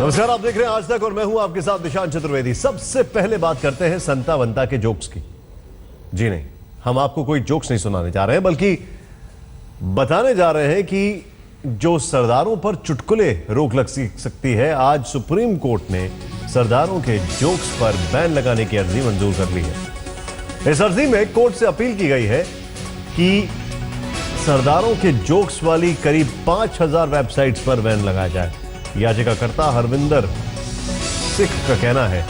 नमस्कार, आप देख रहे हैं आज तक और मैं हूं आपके साथ निशान चतुर्वेदी। सबसे पहले बात करते हैं संता बनता के जोक्स की। जी नहीं, हम आपको कोई जोक्स नहीं सुनाने जा रहे हैं, बल्कि बताने जा रहे हैं कि जो सरदारों पर चुटकुले रोक लग सकती है, आज सुप्रीम कोर्ट ने सरदारों के जोक्स पर बैन लगाने की अर्जी मंजूर कर ली है। इस अर्जी में कोर्ट से अपील की गई है कि सरदारों के जोक्स वाली करीब 5000 वेबसाइट्स पर बैन लगाया जाए। याचिकाकर्ता हरविंदर सिख का कहना है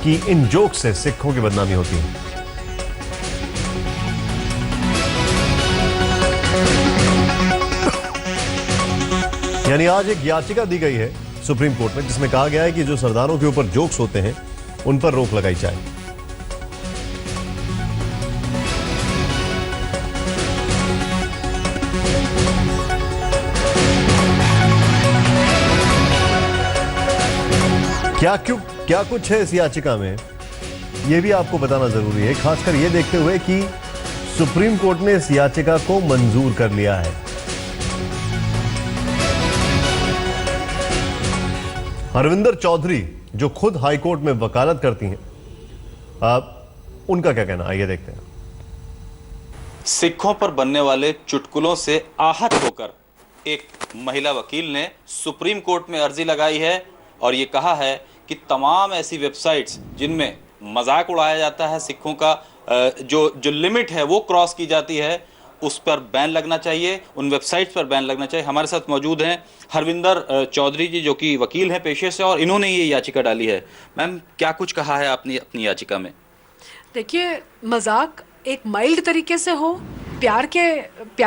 कि इन जोक से सिखों की बदनामी होती है। यानी आज एक याचिका दी गई है सुप्रीम कोर्ट में, जिसमें कहा गया है कि जो सरदारों के ऊपर जोक्स होते हैं उन पर रोक लगाई जाए। क्या कुछ है इस याचिका में, यह भी आपको बताना जरूरी है, खासकर यह देखते हुए कि सुप्रीम कोर्ट ने इस याचिका को मंजूर कर लिया है। हरविंदर चौधरी, जो खुद हाईकोर्ट में वकालत करती हैं, उनका क्या कहना, आइए देखते हैं। सिखों पर बनने वाले चुटकुलों से आहत होकर एक महिला वकील ने सुप्रीम कोर्ट में अर्जी लगाई है और ये कहा है कि तमाम ऐसी वेबसाइट्स जिनमें मजाक उड़ाया जाता है, सिखों का जो लिमिट है वो क्रॉस की जाती है, उस पर बैन लगना चाहिए, उन वेबसाइट्स पर बैन लगना चाहिए। हमारे साथ मौजूद हैं हरविंदर चौधरी जी, जो कि वकील हैं पेशे से, और इन्होंने ये याचिका डाली है। मैम, क्या कुछ कहा है आपने अपनी याचिका में? देखिए, मजाक एक माइल्ड तरीके से हो, प्यार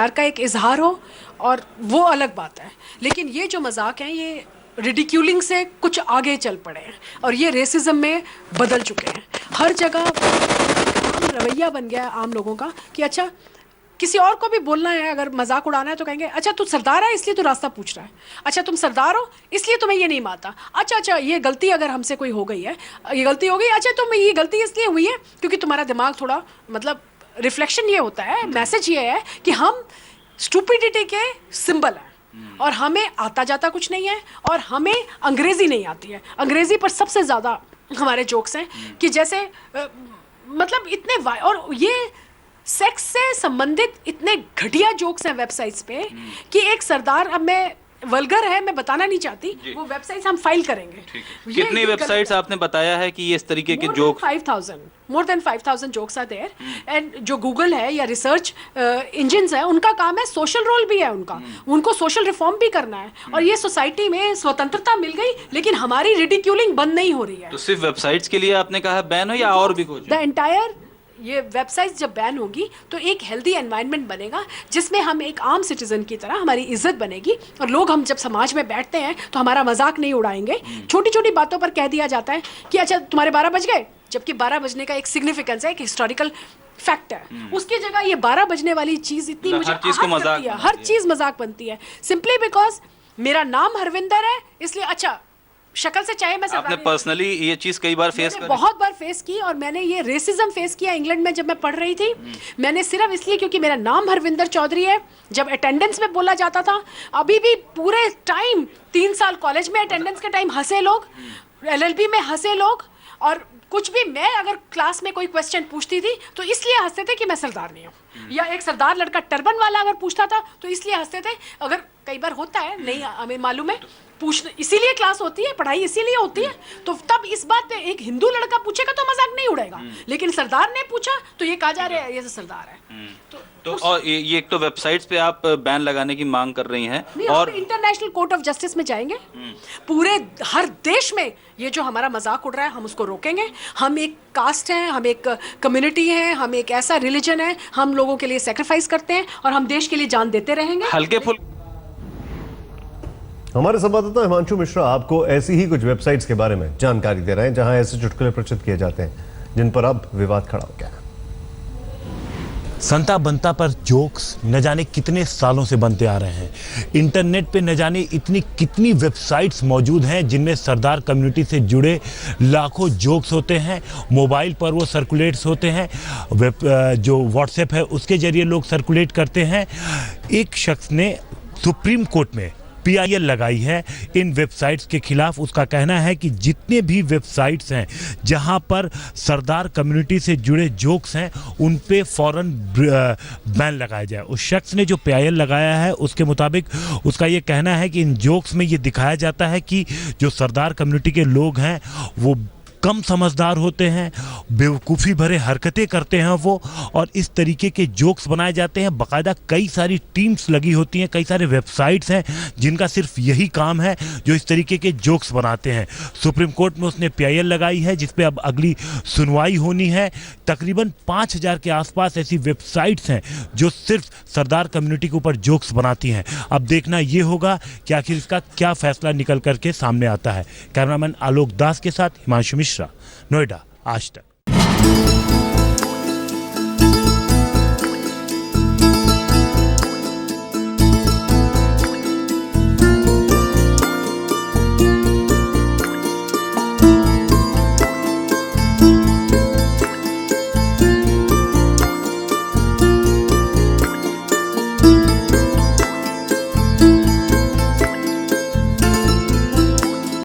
का एक इजहार हो, और वो अलग बात है। लेकिन ये जो मजाक हैं, ये रिडिक्यूलिंग से कुछ आगे चल पड़े हैं और ये रेसिज्म में बदल चुके हैं। हर जगह रवैया बन गया है आम लोगों का कि अच्छा, किसी और को भी बोलना है, अगर मजाक उड़ाना है तो कहेंगे अच्छा तू सरदार है इसलिए तू रास्ता पूछ रहा है, अच्छा तुम सरदार हो इसलिए तुम्हें ये नहीं माता, अच्छा ये गलती अगर हमसे कोई हो गई है, ये गलती हो गई, अच्छा तुम ये गलती इसलिए हुई है क्योंकि तुम्हारा दिमाग थोड़ा, मतलब रिफ्लेक्शन ये होता है, मैसेज ये है कि हम स्टूपिडिटी के सिंबल हैं और हमें आता जाता कुछ नहीं है और हमें अंग्रेजी नहीं आती है। अंग्रेजी पर सबसे ज़्यादा हमारे जोक्स हैं कि जैसे मतलब इतने, और ये सेक्स से संबंधित इतने घटिया जोक्स हैं वेबसाइट्स पे कि एक सरदार, अब मैं वल्गर है, मैं बताना नहीं चाहती, वो वेबसाइट्स हम फाइल करेंगे। कितनी वेबसाइट्स आपने बताया है कि ये इस तरीके के joke? More than 5000 jokes are there. And जो गूगल है या रिसर्च इंजिन्स है, उनका काम है, सोशल रोल भी है उनका, उनको सोशल रिफॉर्म भी करना है। और ये सोसाइटी में स्वतंत्रता मिल गई, लेकिन हमारी रिडिक्यूलिंग बंद नहीं हो रही है। तो सिर्फ वेबसाइट्स के लिए आपने कहा बैन हो या और भी कुछ? द एंटायर, ये वेबसाइट्स जब बैन होगी तो एक हेल्दी एनवायरनमेंट बनेगा जिसमें हम एक आम सिटीजन की तरह, हमारी इज्जत बनेगी और लोग, हम जब समाज में बैठते हैं तो हमारा मजाक नहीं उड़ाएंगे। छोटी छोटी बातों पर कह दिया जाता है कि अच्छा तुम्हारे 12 बज गए, जबकि 12 बजने का एक सिग्निफिकेंस है, एक हिस्टोरिकल फैक्ट है। उसकी जगह ये 12 बजने वाली चीज इतनी मुझे हर चीज मजाक बनती है, सिंपली बिकॉज मेरा नाम हरविंदर है इसलिए। अच्छा, शक्ल से चाहे मैं, आपने पर्सनली ये चीज कई बार फेस की? बहुत बार फेस की, और मैंने ये रेसिज्म फेस किया इंग्लैंड में जब मैं पढ़ रही थी। मैंने सिर्फ इसलिए क्योंकि मेरा नाम हरविंदर चौधरी है, जब अटेंडेंस में बोला जाता था, अभी भी पूरे टाइम 3 साल कॉलेज में अटेंडेंस के टाइम हंसे लोग, LLB में हंसे लोग, और कुछ भी, मैं अगर क्लास में कोई क्वेश्चन पूछती थी तो इसलिए हंसते थे कि मैं सरदार नहीं हूँ, या एक सरदार लड़का टर्बन वाला अगर पूछता था तो इसलिए हंसते थे। अगर कई बार होता है, नहीं हमें मालूम है, पूछने इसीलिए क्लास होती है, पढ़ाई इसीलिए होती है, तो तब इस बात पे एक हिंदू लड़का पूछेगा तो मजाक नहीं उड़ेगा, लेकिन सरदार ने पूछा तो ये कहा जा रहा है ये सरदार है। तो और ये एक तो वेबसाइट्स पे आप बैन लगाने की मांग कर रही हैं, और इंटरनेशनल कोर्ट ऑफ जस्टिस में जाएंगे, पूरे हर देश में ये जो हमारा मजाक उड़ रहा है हम उसको रोकेंगे। हम एक कास्ट हैं, हम एक कम्युनिटी है, हम एक ऐसा रिलीजन है, हम लोगों के लिए सेक्रीफाइस करते हैं और हम देश के लिए जान देते रहेंगे। हल्के फुल हमारे संवाददाता हिमांशु मिश्रा आपको ऐसी ही कुछ वेबसाइट्स के बारे में जानकारी दे रहे हैं जहां ऐसे चुटकुले प्रचलित किए जाते हैं जिन पर अब विवाद खड़ा हो गया है। संता बनता पर जोक्स न जाने कितने सालों से बनते आ रहे हैं। इंटरनेट पे न जाने इतनी कितनी वेबसाइट्स मौजूद हैं जिनमें सरदार कम्युनिटी से जुड़े लाखों जोक्स होते हैं। मोबाइल पर वो सर्कुलेट्स होते हैं, जो व्हाट्सएप है उसके जरिए लोग सर्कुलेट करते हैं। एक शख्स ने सुप्रीम कोर्ट में PIL लगाई है इन वेबसाइट्स के खिलाफ। उसका कहना है कि जितने भी वेबसाइट्स हैं जहां पर सरदार कम्युनिटी से जुड़े जोक्स हैं उन पे फौरन बैन लगाया जाए। उस शख्स ने जो PIL लगाया है उसके मुताबिक उसका ये कहना है कि इन जोक्स में ये दिखाया जाता है कि जो सरदार कम्युनिटी के लोग हैं वो कम समझदार होते हैं, बेवकूफ़ी भरे हरकतें करते हैं वो, और इस तरीके के जोक्स बनाए जाते हैं। बाकायदा कई सारी टीम्स लगी होती हैं, कई सारे वेबसाइट्स हैं जिनका सिर्फ यही काम है जो इस तरीके के जोक्स बनाते हैं। सुप्रीम कोर्ट में उसने PIL लगाई है जिस पे अब अगली सुनवाई होनी है। तकरीबन 5000 के आसपास ऐसी वेबसाइट्स हैं जो सिर्फ सरदार कम्युनिटी के ऊपर जोक्स बनाती हैं। अब देखना ये होगा कि आखिर इसका क्या फैसला निकल करके सामने आता है। कैमरामैन आलोक दास के साथ हिमांशु मिश्रा, नोएडा, आज तक।